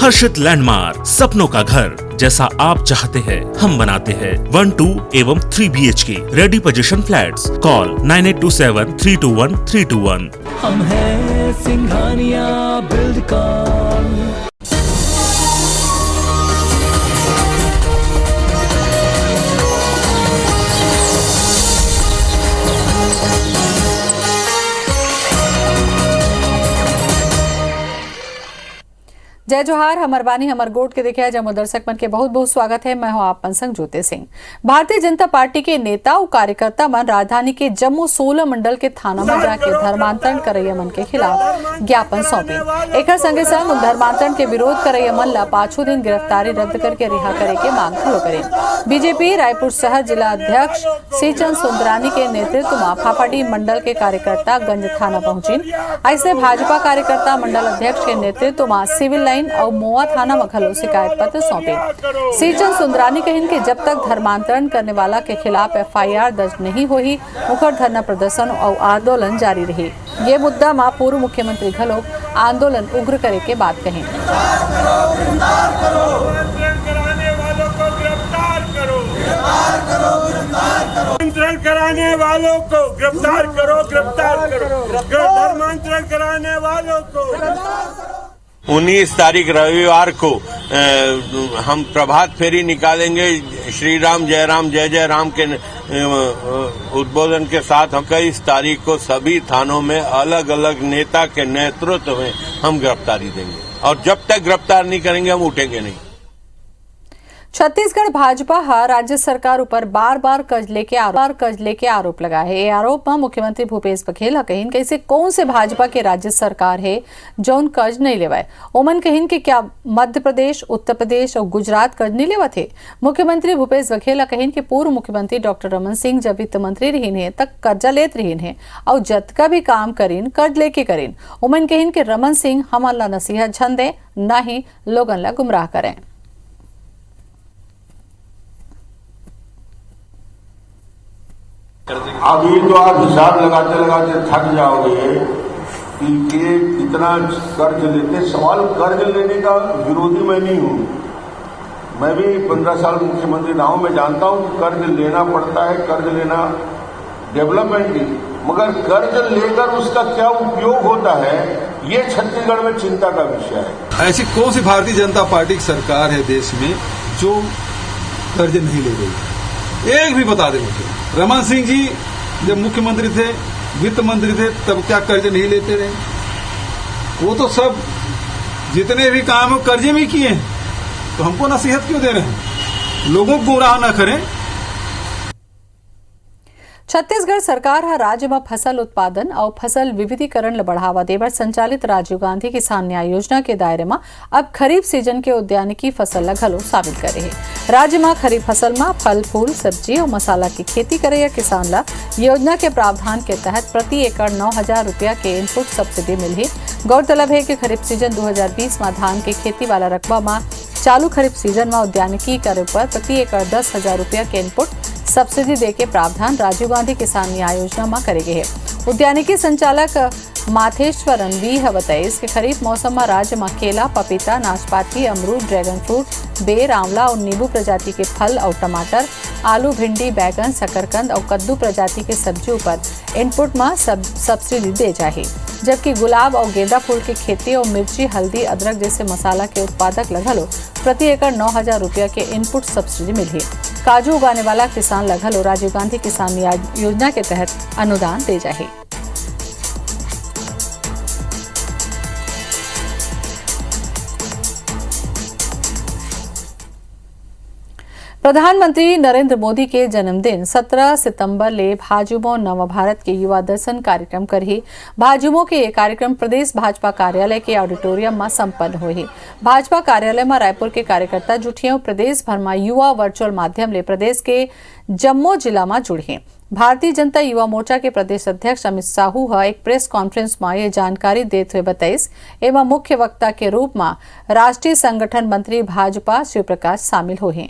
हर्षित landmark, सपनों का घर जैसा आप चाहते हैं हम बनाते हैं। 1, 2 एवं 3 BHK ready position flats. Call 9827321321। हम हैं सिंघानिया बिल्डकॉन। जय जोहार, हमर बानी हमर गोट के देखिए जमो दर्शक मन के बहुत बहुत स्वागत है। मैं हूं आप संग ज्योति सिंह। भारतीय जनता पार्टी के नेता और कार्यकर्ता मन राजधानी के जम्मू 16 मंडल के थाना में जाके धर्मांतरण करैया मन के खिलाफ ज्ञापन सौंपे। एकर संगे संग धर्मांतरण के विरोध करैया मन ला 5 दिन गिरफ्तारी रद्द करके रिहा करे के मांग खड़ो करे। बीजेपी रायपुर शहर जिला अध्यक्ष सीचन सुंदरानी के नेतृत्व में फाफाडी मंडल के कार्यकर्ता गंज थाना पहुंची। ऐसे भाजपा कार्यकर्ता मंडल अध्यक्ष के नेतृत्व में सिविल लाइन और मोआ थाना में घलो शिकायत पत्र सौंपे। सीचन सुंदरानी कहिन कि जब तक धर्मांतरण करने वाला के खिलाफ FIR दर्ज नहीं होही मुखर धरना प्रदर्शन और आंदोलन जारी रही। ये मुद्दा में पूर्व मुख्यमंत्री घलो आंदोलन उग्र करे के बात कही। कराने वालों को गिरफ्तार करो, गिरफ्तार करो, धर्मांतरण कराने वालों को। 19 तारीख रविवार को हम प्रभात फेरी निकालेंगे। श्री राम जय राम के उद्बोधन के साथ हम 21 तारीख को सभी थानों में अलग अलग नेता के नेतृत्व में हम गिरफ्तारी देंगे और जब तक गिरफ्तार नहीं करेंगे हम उठेंगे नहीं। छत्तीसगढ़ भाजपा राज्य सरकार ऊपर बार बार कर्ज लेके आरोप लगा है। ये आरोप में मुख्यमंत्री भूपेश बघेल कहिन कि ऐसे कौन से भाजपा के राज्य सरकार है जौन कर्ज नहीं लेवाए। ओमन कहिन कि क्या मध्य प्रदेश, उत्तर प्रदेश और गुजरात कर्ज नहीं लेवा थे। मुख्यमंत्री भूपेश बघेल कहिन कि पूर्व मुख्यमंत्री डॉक्टर रमन सिंह जब वित्त मंत्री रहीन है तक कर्जा लेत रहीन है और जतका भी काम करीन कर्ज लेके करीन। ओमन कहिन कि रमन सिंह हमन ला नसीहत झन दे, न ही लोगन ला गुमराह करें। अभी तो आप हिसाब लगाते लगाते थक जाओगे कि ये कितना कर्ज लेते। सवाल कर्ज लेने का विरोधी मैं नहीं हूं। मैं भी 15 साल मुख्यमंत्री रहा हूं। मैं जानता हूं कि कर्ज लेना पड़ता है, कर्ज लेना डेवलपमेंट की, मगर कर्ज लेकर उसका क्या उपयोग होता है ये छत्तीसगढ़ में चिंता का विषय है। ऐसी कौन सी भारतीय जनता पार्टी की सरकार है देश में जो कर्ज नहीं ले रही? एक भी बता दें मुझे। रमन सिंह जी जब मुख्यमंत्री थे, वित्त मंत्री थे, तब क्या कर्ज नहीं लेते रहे? वो तो सब जितने भी काम है कर्जे में किए हैं, तो हमको नसीहत क्यों दे रहे हैं? लोगों को गुमराह न करें। छत्तीसगढ़ सरकार राज्य में फसल उत्पादन और फसल विविधीकरण बढ़ावा देवर संचालित राजीव गांधी किसान न्याय योजना के दायरे में अब खरीफ सीजन के उद्यानिकी फसल घलो शामिल करे है। राज्य में खरीफ फसल में फल फूल सब्जी और मसाला की खेती करे किसान ला योजना के प्रावधान के तहत प्रति एकड़ 9,000 रुपया के इनपुट सब्सिडी मिली। गौरतलब है कि खरीफ सीजन 2020 में धान के खेती वाला रकबा में चालू खरीफ सीजन में उद्यानिकी करे पर प्रति एकड़ 10,000 रुपया के इनपुट सब्सिडी दे के प्रावधान राजीव गांधी किसान न्याय योजना में करे गए है। उद्यानिकी संचालक माथेश्वरन वी बताइए कि खरीफ मौसम में राज्य में केला, पपीता, नाशपाती, अमरूद, ड्रैगन फ्रूट, बेर, आंवला और नींबू प्रजाति के फल और टमाटर, आलू, भिंडी, बैगन, शकरकंद और कद्दू प्रजाति के सब्जियों पर इनपुट में सब्सिडी दे जाए। जबकि गुलाब और गेंदा फूल की खेती और मिर्ची, हल्दी, अदरक जैसे मसाला के उत्पादक लगलो प्रति एकड़ 9,000 रुपया के इनपुट सब्सिडी मिली। काजू उगाने वाला किसान लगलो राजीव गांधी किसान न्याय योजना के तहत अनुदान दे जाए। प्रधानमंत्री नरेंद्र मोदी के जन्मदिन 17 सितंबर ले भाजयुमो नव भारत के युवा दर्शन कार्यक्रम करही। भाजयुमो के ये कार्यक्रम प्रदेश भाजपा कार्यालय के ऑडिटोरियम में संपन्न हुई। भाजपा कार्यालय में रायपुर के कार्यकर्ता जुटियों प्रदेश भर में युवा वर्चुअल माध्यम ले प्रदेश के जम्मू जिला में जुड़े। भारतीय जनता युवा मोर्चा के प्रदेश अध्यक्ष अमित साहू एक प्रेस कॉन्फ्रेंस में ये जानकारी देते हुए बताइस एवं मुख्य वक्ता के रूप में राष्ट्रीय संगठन मंत्री भाजपा शिव प्रकाश शामिल हुए।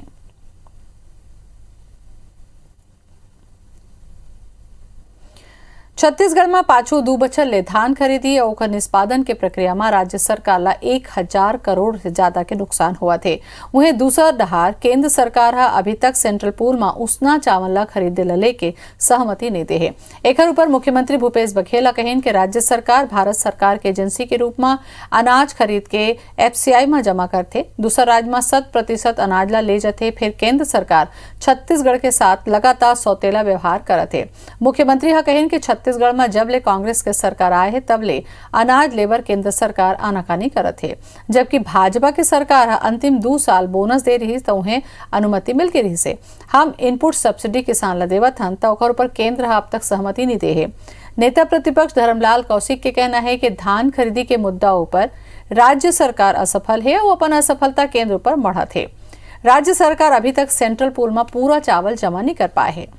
छत्तीसगढ़ में पाछू दू बछर ले धान खरीदी और ओकर निष्पादन के प्रक्रिया में राज्य सरकार ला 1000 करोड़ से ज्यादा के नुकसान हुआ थे। वहीं दूसरा डहार केंद्र सरकार अभी तक सेंट्रल पूल में उसना चावल ला खरीदे ला लेके सहमति नहीं दे है। एकर ऊपर मुख्यमंत्री भूपेश बघेल कहेन कि राज्य सरकार भारत सरकार के एजेंसी के रूप में अनाज खरीद के FCI में जमा करते, दूसरा राज्य में 100% अनाज ला ले जाते, फिर केंद्र सरकार छत्तीसगढ़ के साथ लगातार सौतेला व्यवहार करते। मुख्यमंत्री कहेन कि छत्तीसगढ़ में जब ले कांग्रेस के सरकार आए है तब ले अनाज लेबर केंद्र सरकार आनाकानी करत है, जबकि भाजपा की सरकार अंतिम 2 साल बोनस दे रही तो उन्हें अनुमति मिल के रही से। हम इनपुट सब्सिडी किसान ला देवत हन तो ओकर ऊपर केंद्र अब तक सहमति नहीं दे है। नेता प्रतिपक्ष धर्मलाल कौशिक के कहना है कि धान खरीदी के मुद्दा ऊपर राज्य सरकार असफल है और अपन असफलता केंद्र पर मढ़त है। राज्य सरकार अभी तक सेंट्रल पूल में पूरा चावल जमा नहीं कर पाए है।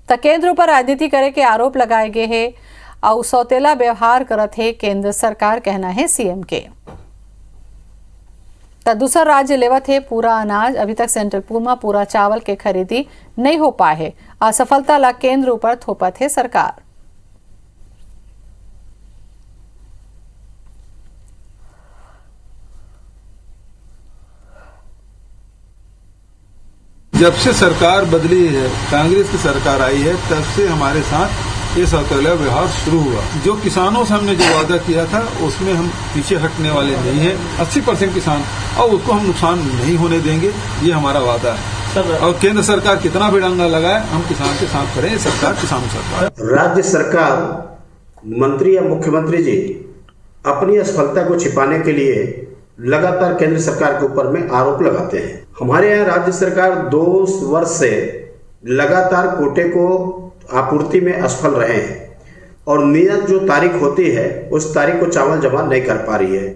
केंद्र पर राजनीति करे के आरोप लगाए गए हैं और सौतेला व्यवहार करत है केंद्र सरकार, कहना है सीएम के। दूसरा राज्य लेवत है पूरा अनाज, अभी तक सेंट्रल पूल में पूरा चावल के खरीदी नहीं हो पाए है। असफलता ला केंद्र ऊपर थोपत है सरकार। जब से सरकार बदली है, कांग्रेस की सरकार आई है, तब से हमारे साथ ये सौतेला व्यवहार शुरू हुआ। जो किसानों से हमने जो वादा किया था उसमें हम पीछे हटने वाले नहीं है। 80% किसान और उसको हम नुकसान नहीं होने देंगे, ये हमारा वादा है। और केंद्र सरकार कितना भी डंगा लगाए, हम किसान के साथ खड़े हैं। सरकार किसान सरकार। राज्य सरकार मंत्री या मुख्यमंत्री जी अपनी असफलता को छिपाने के लिए लगातार केंद्र सरकार के ऊपर में आरोप लगाते हैं। हमारे यहाँ राज्य सरकार 2 वर्ष से लगातार कोटे को आपूर्ति में असफल रहे हैं और नियत जो तारीख होती है उस तारीख को चावल जमा नहीं कर पा रही है।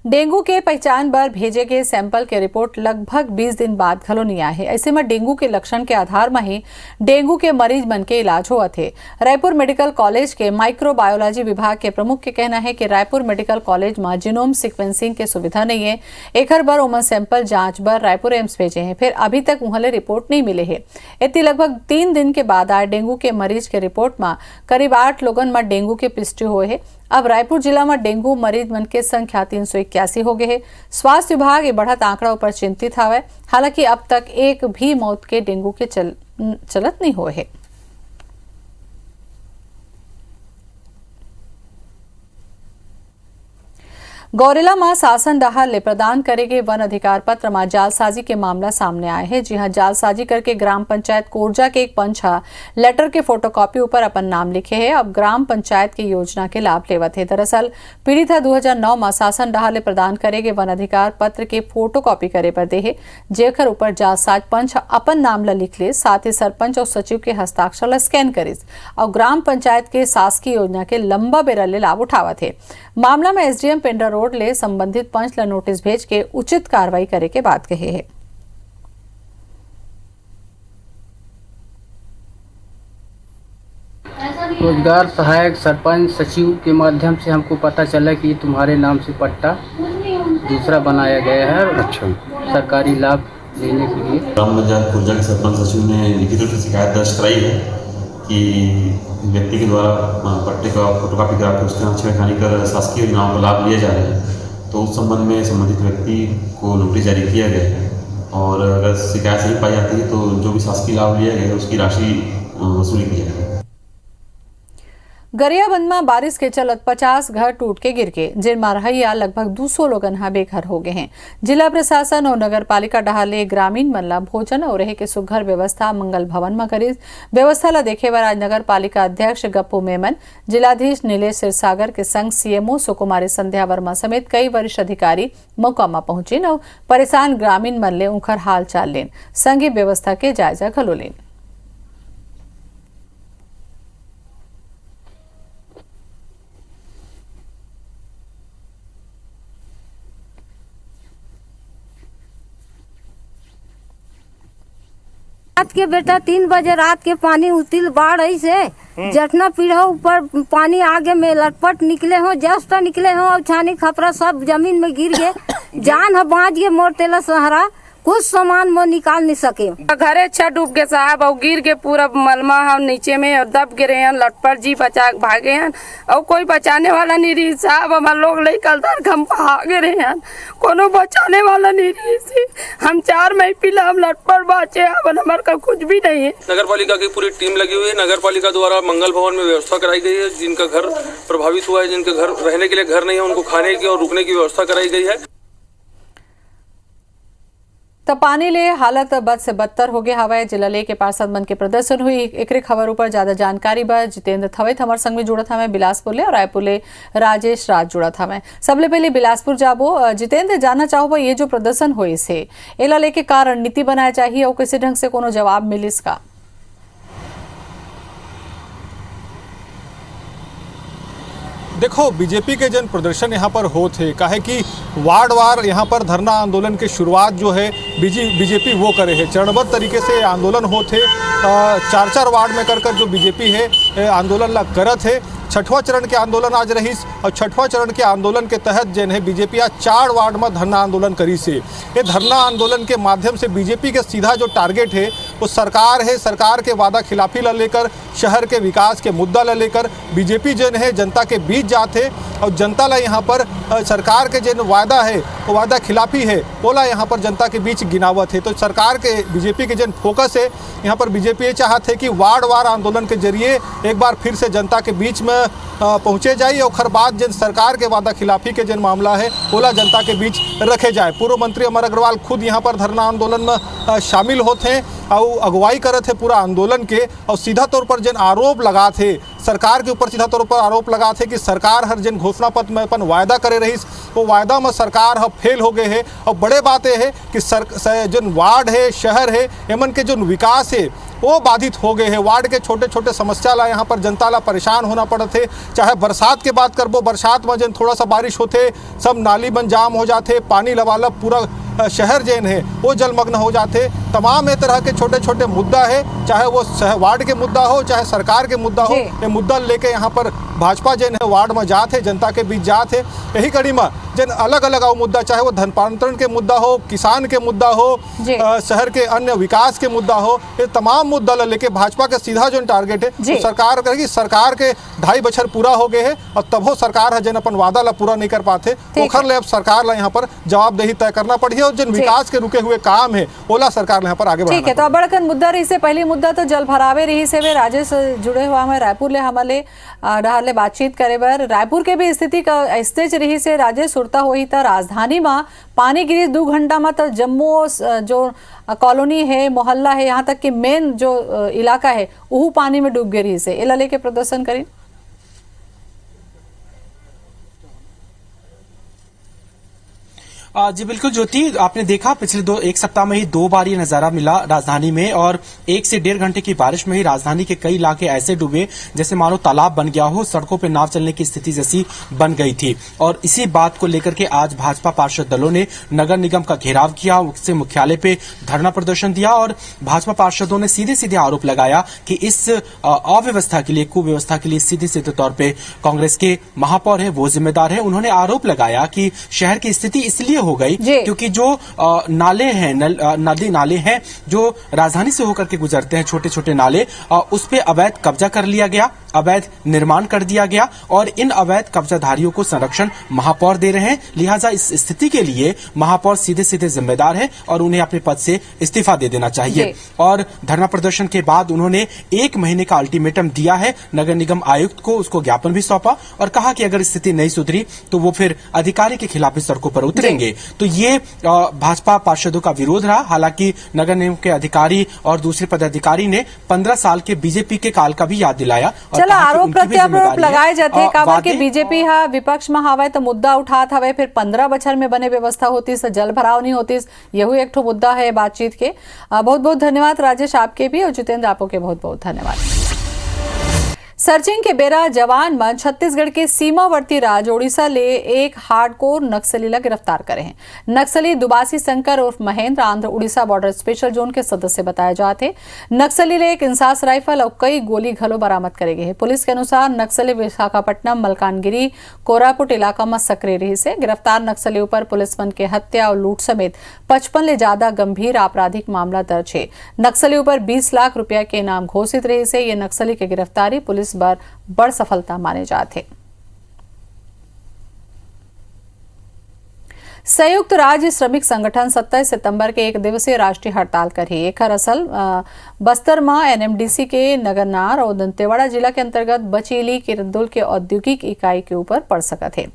डेंगू के पहचान पर भेजे गए सैंपल के रिपोर्ट लगभग 20 दिन बाद घलो नहीं आए है। ऐसे में डेंगू के लक्षण के आधार में ही डेंगू के मरीज बन के इलाज हुआ थे। रायपुर मेडिकल कॉलेज के माइक्रोबायोलॉजी विभाग के प्रमुख के कहना है कि रायपुर मेडिकल कॉलेज में जीनोम सीक्वेंसिंग के सुविधा नहीं है। एक बार उमन सैंपल जांच बर रायपुर एम्स भेजे हैं, फिर अभी तक उन्हें रिपोर्ट नहीं मिले है। इतनी लगभग 3 दिन के बाद आए डेंगू के मरीज के रिपोर्ट में करीब 8 लोगन में डेंगू की पुष्टि हुए है। अब रायपुर जिला में डेंगू मरीज मन के संख्या 381 हो गए है। स्वास्थ्य विभाग ये बढ़त आंकड़ा पर चिंतित है। हालांकि अब तक एक भी मौत के डेंगू के चलत नहीं हुए है। गौरेला में शासन डहार ले प्रदान करेगे वन अधिकार पत्र में जालसाजी के मामला सामने आए हैं। जी हां, जालसाजी करके ग्राम पंचायत कोरजा के एक पंच लेटर के फोटोकॉपी ऊपर अपन नाम लिखे है। अब ग्राम पंचायत की योजना के लाभ लेवत है। दरअसल पीड़ित 2009 में शासन डहार ले प्रदान करेगे वन अधिकार पत्र के फोटोकॉपी करे पर दे है, जेकर ऊपर जालसाज पंच अपन नाम ला लिख ले, साथ ही सरपंच और सचिव के हस्ताक्षर ला स्कैन करिस और ग्राम पंचायत के शासकीय योजना के लंबा बेरा ले लाभ उठावत है। मामला में एसडीएम पेंड्रा रोड ले संबंधित पंच ला नोटिस भेज के उचित कार्रवाई करे के बात कहे है। रोजगार सहायक सरपंच सचिव के माध्यम से हमको पता चला कि तुम्हारे नाम से पट्टा दूसरा बनाया गया है। अच्छा, सरकारी लाभ लेने के लिए ग्राम पंचायत कोरजा के सरपंच सचिव ने लिखित रूप से शिकायत दर्ज कराई है कि व्यक्ति के द्वारा पट्टे का फोटोकॉपी करा के उसके नाम छेड़खानी कर शासकीय योजनाओं का लाभ लिया जा रहा है। तो उस संबंध में संबंधित व्यक्ति को नोटिस जारी किया गया है और अगर शिकायत सही पाई जाती है तो जो भी शासकीय लाभ लिया गया है उसकी राशि वसूली की जाएगी। गरियाबंद में बारिश के चलत 50 घर टूट के गिर गए, जिनमें रहैया लगभग 200 लोगन बेघर हो गए हैं। जिला प्रशासन और नगर पालिका डहाले ग्रामीण मन ला भोजन और रहे के सुघर व्यवस्था मंगल भवन में करी। व्यवस्था ला देखे बर आज नगर पालिका अध्यक्ष गप्पू मेमन, जिलाधीश नीलेश सिरसागर के संग सीएमओ सुकुमारी संध्या वर्मा समेत कई वरिष्ठ अधिकारी मौका में पहुंचे और परेशान ग्रामीण मन ले उनकर हाल चाल लेन, संघी व्यवस्था के जायजा घलो लेन। रात के बेटा 3 बजे रात के पानी उतिल बाढ़ ऐसे जटना पीढ़ो ऊपर पानी आगे में लटपट निकले हो, जस्ट निकले हो और छानी खपरा सब जमीन में गिर गए। जान है बाँच गए, मोर तेला सहारा कुछ सामान वो निकाल नहीं सके। घरे अच्छा डूब गए साहब और गिर के पूरा मलमा हम नीचे में और दब गिरे हैं। लटपट जी बचा भागे हैं और कोई बचाने वाला नहीं रही साहब। हमारे लोग ले कल तक हम भागे रहे हैं, कोनो बचाने वाला नहीं रही सी। हम 4 मई पिला हम लटपट बाचे, अब हमारे का कुछ भी नहीं है। नगर पालिका की पूरी टीम लगी हुई है। नगर पालिका द्वारा मंगल भवन में व्यवस्था कराई गई है। जिनका घर प्रभावित हुआ है, जिनके घर रहने के लिए घर नहीं है, उनको खाने की और रुकने की व्यवस्था कराई गई है। तो पानी ले हालत बद से बदतर हो गया हवा। जिला ले के पार्षद मन के प्रदर्शन हुई। एक खबर ऊपर ज्यादा जानकारी बा जितेंद्र थवेत हमारे संग में जुड़ा था मैं बिलासपुर ले और रायपुर ले राजेश राज जुड़ा था मैं। सबले पहले बिलासपुर जाबो जितेंद्र, जानना चाहो ये जो प्रदर्शन हुई से एला लेके कारण नीति बनाया चाहिए और किसी ढंग से कोनो जवाब मिलिस का? देखो, बीजेपी के जन प्रदर्शन यहाँ पर हो थे काहे कि वार्ड वार यहाँ पर धरना आंदोलन की शुरुआत जो है बीजेपी वो करे है। चरणबद्ध तरीके से आंदोलन हो थे। 4 वार्ड में कर जो बीजेपी है आंदोलन ला करत है। 6वां चरण के आंदोलन आज रही और 6वां चरण के आंदोलन के तहत जन है बीजेपी आज 4 वार्ड में धरना आंदोलन करी से। ये धरना आंदोलन के माध्यम से बीजेपी के सीधा जो टारगेट है वो सरकार है। सरकार के वादा खिलाफी ला लेकर, शहर के विकास के मुद्दा ला लेकर बीजेपी जन है जनता के बीच जाते और जनता ला यहाँ पर सरकार के जन वादा है वो वादा खिलाफी है ओला यहाँ पर जनता के बीच गिनावत है। तो सरकार के बीजेपी के जन फोकस है यहाँ पर बीजेपी ये चाहते है कि वार्ड वार आंदोलन के जरिए एक बार फिर से जनता के बीच में पहुँचे जाए और खर बाद जन सरकार के वादा खिलाफी के जन मामला है ओला जनता के बीच रखे जाए। पूर्व मंत्री अमर अग्रवाल खुद यहाँ पर धरना आंदोलन में शामिल होते हैं और अगुवाई करते थे पूरा आंदोलन के और सीधा तौर पर जन आरोप लगा थे सरकार के ऊपर, सीधा तौर पर आरोप लगा थे कि सरकार हर जन घोषणा पत्र में अपन वायदा करे रही वो वायदा में सरकार अब फेल हो गए है। और बड़े बातें है कि जन वार्ड है, शहर है, एमन के जो विकास है वो बाधित हो गए हैं। वार्ड के छोटे छोटे समस्या ला यहाँ पर जनता ला परेशान होना पड़ते। चाहे बरसात के बात करबो, बरसात में जन थोड़ा सा बारिश होते सब नाली बन जाम हो जाते, पानी लबालब पूरा शहर जैन है वो जलमग्न हो जाते। तमाम ये तरह के छोटे छोटे मुद्दा है, चाहे वो वार्ड के मुद्दा हो चाहे सरकार के मुद्दा हो, ये मुद्दा लेके यहाँ पर भाजपा जैन है वार्ड में जाते, जनता के बीच जाते। यही कड़ी में जन अलग अलग मुद्दा, चाहे वो धनपांतरण के मुद्दा हो, किसान के मुद्दा हो, शहर के अन्य विकास के मुद्दा हो, ये तमाम मुद्दा लेके भाजपा का सीधा जो टारगेट है तो सरकार करेगी। सरकार के 2.5 बछर पूरा हो गए है और तब हो सरकार है जन अपन वादा ला पूरा नहीं कर पाते ओखर ले अब सरकार ला यहाँ पर जवाबदेही तय करना पड़ी है और जिन विकास के रुके हुए काम है ओला सरकार यहाँ पर आगे बढ़ाना। ठीक है, तो बड़कन मुद्दा रही से पहली मुद्दा तो जल भरावे रही से वे राजेश जुड़े हुआ हमें रायपुर ले हमारे रहले बातचीत करे बर रायपुर के भी स्थिति का स्थिति रही से राजेश सुरता हुई था। राजधानी में पानी गिरी 2 घंटा में तो जम्मू जो कॉलोनी है, मोहल्ला है, यहाँ तक कि मेन जो इलाका है वो पानी में डूब गई रही से। एला लेके प्रदर्शन करी। जी बिल्कुल ज्योति, आपने देखा पिछले एक सप्ताह में ही 2 बार ये नजारा मिला राजधानी में और 1 से 1.5 घंटे की बारिश में ही राजधानी के कई इलाके ऐसे डूबे जैसे मानो तालाब बन गया हो, सड़कों पे नाव चलने की स्थिति जैसी बन गई थी। और इसी बात को लेकर के आज भाजपा पार्षद दलों ने नगर निगम का घेराव किया, उससे मुख्यालय पे धरना प्रदर्शन दिया और भाजपा पार्षदों ने सीधे सीधे आरोप लगाया कि इस अव्यवस्था के लिए, कुव्यवस्था के लिए सीधे सीधे तौर पर कांग्रेस के महापौर है वो जिम्मेदार है। उन्होंने आरोप लगाया कि शहर की स्थिति इसलिए हो गई क्योंकि जो नाले हैं, नदी नाले हैं जो राजधानी से होकर के गुजरते हैं, छोटे छोटे नाले, उस पे अवैध कब्जा कर लिया गया, अवैध निर्माण कर दिया गया और इन अवैध कब्जाधारियों को संरक्षण महापौर दे रहे हैं। लिहाजा इस स्थिति के लिए महापौर सीधे सीधे जिम्मेदार है और उन्हें अपने पद से इस्तीफा दे देना चाहिए। और धरना प्रदर्शन के बाद उन्होंने 1 महीने का अल्टीमेटम दिया है नगर निगम आयुक्त को, उसको ज्ञापन भी सौंपा और कहा कि अगर स्थिति नहीं सुधरी तो वो फिर अधिकारी के खिलाफ सड़कों पर उतरेंगे। तो ये भाजपा पार्षदों का विरोध रहा। हालांकि नगर निगम के अधिकारी और दूसरे पदाधिकारी ने 15 साल के बीजेपी के काल का भी याद दिलाया। चला आरोप प्रत्यारोप लगाए जाते काबर के बीजेपी हा विपक्ष में हवे तो मुद्दा उठात हवे, फिर 15 बछर में बने व्यवस्था होती से जल भराव नहीं होती, यही एक ठो मुद्दा है बातचीत के। बहुत बहुत धन्यवाद राजेश आपके भी और जितेंद्र आपको के बहुत बहुत धन्यवाद। सर्चिंग के बेरा जवान मन छत्तीसगढ़ के सीमावर्ती राज्य ओडिशा ले एक हार्डकोर नक्सली ला गिरफ्तार करे हैं। नक्सली दुबासी शंकर उर्फ Mahendra Andhra Orissa border special zone के सदस्य बताए जाते। नक्सली ले एक इंसास राइफल और कई गोली घलो बरामद करे गए हैं। पुलिस के अनुसार नक्सली विशाखापट्टनम मलकानगिरी कोरापुट इलाका में सक्रिय रही से। गिरफ्तार नक्सली ऊपर पुलिस मन के हत्या और लूट समेत 55 ले ज्यादा गंभीर आपराधिक मामला दर्ज है। नक्सली ऊपर 20 लाख रुपया के इनाम घोषित रही से ये नक्सली की गिरफ्तारी पुलिस बार बड़ सफलता माने जाते। संयुक्त राज्य श्रमिक संगठन 27 सितंबर के एक दिवसीय राष्ट्रीय हड़ताल करी। एक असल बस्तर में एनएमडीसी के नगरनार और दंतेवाड़ा जिला के अंतर्गत बचेली किरंदुल के औद्योगिक इकाई के ऊपर पड़ सका थे।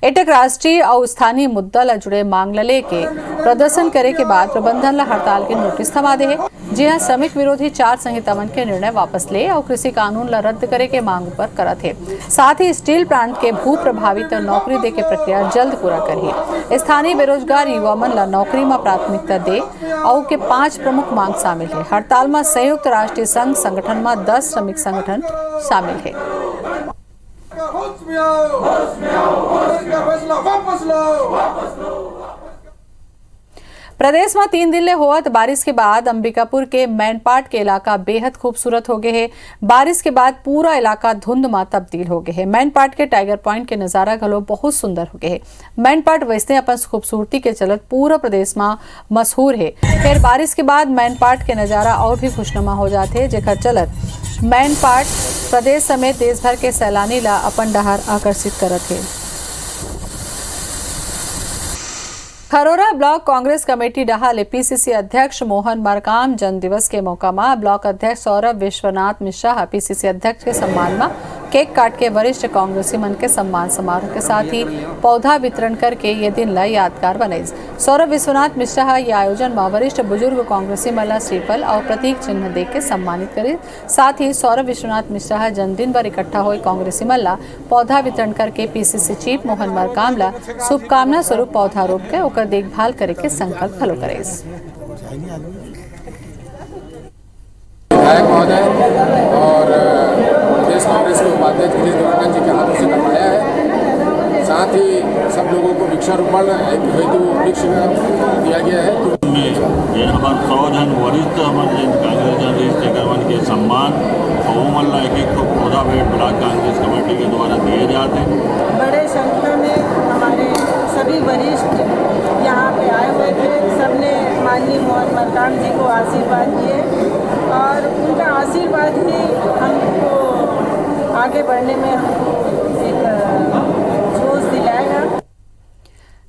एटक राष्ट्रीय और स्थानीय मुद्दा ला जुड़े मांग ला लेके प्रदर्शन करे के बाद प्रबंधन ला हड़ताल के नोटिस थमा दे है। जी हाँ, श्रमिक विरोधी 4 संहिता के निर्णय वापस ले और कृषि कानून ला रद्द करे के मांग पर करत है। साथ ही स्टील प्लांट के भू प्रभावित नौकरी दे के प्रक्रिया जल्द पूरा करी। स्थानीय बेरोजगार युवा मन ला नौकरी में प्राथमिकता दे और के 5 प्रमुख मांग शामिल है। हड़ताल में संयुक्त राष्ट्रीय संघ संगठन में 10 श्रमिक संगठन शामिल है। प्रदेश में 3 दिन ले होवत बारिश के बाद अंबिकापुर के मैनपाट के इलाका बेहद खूबसूरत हो गए है। बारिश के बाद पूरा इलाका धुंध में तब्दील हो गए है। मैनपाट के टाइगर पॉइंट के नजारा घलो बहुत सुंदर हो गए है। मैनपाट वैसे अपन खूबसूरती के चलत पूरा प्रदेश में मशहूर है। फिर बारिश के बाद मैनपाट के नजारा और भी खुशनुमा हो जाते हैं, जेकर चलत मैनपाट प्रदेश समेत देश भर के सैलानी ला अपन डहार आकर्षित करत है। खरोरा ब्लॉक कांग्रेस कमेटी डहाले पीसीसी अध्यक्ष मोहन मरकाम जन्म दिवस के मौका में ब्लॉक अध्यक्ष सौरभ विश्वनाथ मिश्रा पीसीसी अध्यक्ष के सम्मान में केक काट के वरिष्ठ कांग्रेसी मन के सम्मान समारोह के साथ ही पौधा वितरण करके ये दिन ला यादगार बने। सौरभ विश्वनाथ मिश्रा ये आयोजन में वरिष्ठ बुजुर्ग कांग्रेसी मन ला श्रीफल और प्रतीक चिन्ह दे के सम्मानित करे। साथ ही सौरभ विश्वनाथ मिश्रा जन्मदिन पर इकट्ठा हुए कांग्रेसी मन ला पौधा वितरण करके पीसीसी चीफ मोहन मरकाम ला शुभकामना स्वरूप पौधा रोप के ओकर देखभाल करे के संकल्प खलो करे। और प्रदेश कांग्रेस के उपाध्यक्ष विजय देवरकन जी के हाथों से करवाया है। साथ ही सब लोगों को वृक्षारोपण हेतु वृक्ष दिया गया है। हमारे 100 जन वरिष्ठ हमारे कांग्रेस के सम्मान और मल्ला एक तो पौधा भेंट ब्लॉक कांग्रेस कमेटी के द्वारा दिए जाते हैं। बड़े संख्या में हमारे सभी वरिष्ठ यहाँ पे आए हुए थे। सबने माननीय मोहन मरकाम जी को आशीर्वाद दिए और उनका आशीर्वाद ही हमको आगे बढ़ने में एक जोश दिलाएगा।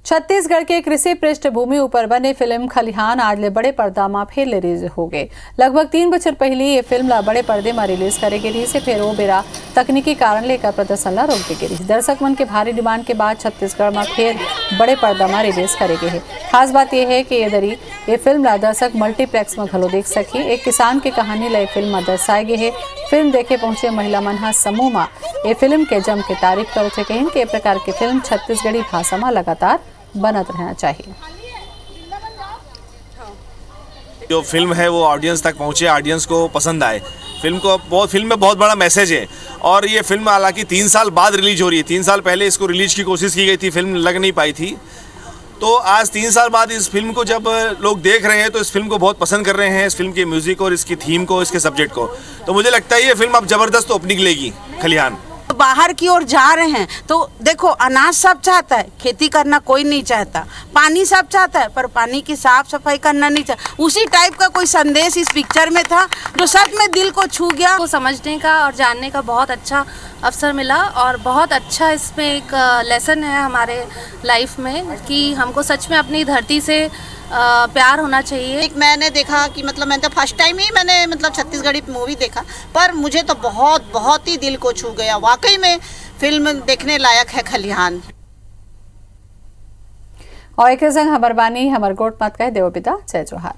छत्तीसगढ़ के कृषि पृष्ठभूमि ऊपर बने फिल्म खलिहान आज ले बड़े पर्दा में फिर रिलीज हो गए। लगभग 3 बछर पहले ये फिल्म ला बड़े पर्दे में रिलीज करे गई से फिर वो बेरा तकनीकी कारण लेकर प्रदर्शन ला रोक दी गई। दर्शक मन के भारी डिमांड के बाद छत्तीसगढ़ में फिर बड़े पर्दा में रिलीज करे गए है। खास बात यह है कि ये फिल्म ला दर्शक मल्टीप्लेक्स में घलो देख सकी। एक किसान की कहानी ला फिल्म में दर्शाए गए है। फिल्म देखे पहुंचे महिला मन समूह में ये फिल्म के जम के तारीफ करते कहें कि प्रकार की फिल्म छत्तीसगढ़ी भाषा में लगातार बनत रहना चाहिए। जो फिल्म है वो ऑडियंस तक पहुंचे, ऑडियंस को पसंद आए। फिल्म में बहुत बड़ा मैसेज है और ये फिल्म हालांकि 3 साल बाद रिलीज हो रही है। 3 साल पहले इसको रिलीज की कोशिश की गई थी, फिल्म लग नहीं पाई थी। तो आज 3 साल बाद इस फिल्म को जब लोग देख रहे हैं तो इस फिल्म को बहुत पसंद कर रहे हैं, इस फिल्म के म्यूजिक और इसकी थीम को, इसके सब्जेक्ट को। तो मुझे लगता है ये फिल्म अब जबरदस्त ओपनिंग लेगी। खलिहान बाहर की ओर जा रहे हैं तो देखो, अनाज सब चाहता है, खेती करना कोई नहीं चाहता, पानी सब चाहता है पर पानी की साफ सफाई करना नहीं चाहता। उसी टाइप का कोई संदेश इस पिक्चर में था जो सच में दिल को छू गया। को समझने का और जानने का बहुत अच्छा अवसर मिला और बहुत अच्छा इसमें एक लेसन है हमारे लाइफ में कि हमको सच में अपनी धरती से प्यार होना चाहिए। एक मैंने देखा कि मैंने तो फर्स्ट टाइम ही मैंने छत्तीसगढ़ी मूवी देखा, पर मुझे तो बहुत ही दिल को छू गया। वाकई में फिल्म देखने लायक है खलिहान। और एक संग हमार बानी हमार गोट मत कह देव पिता जय जोहार।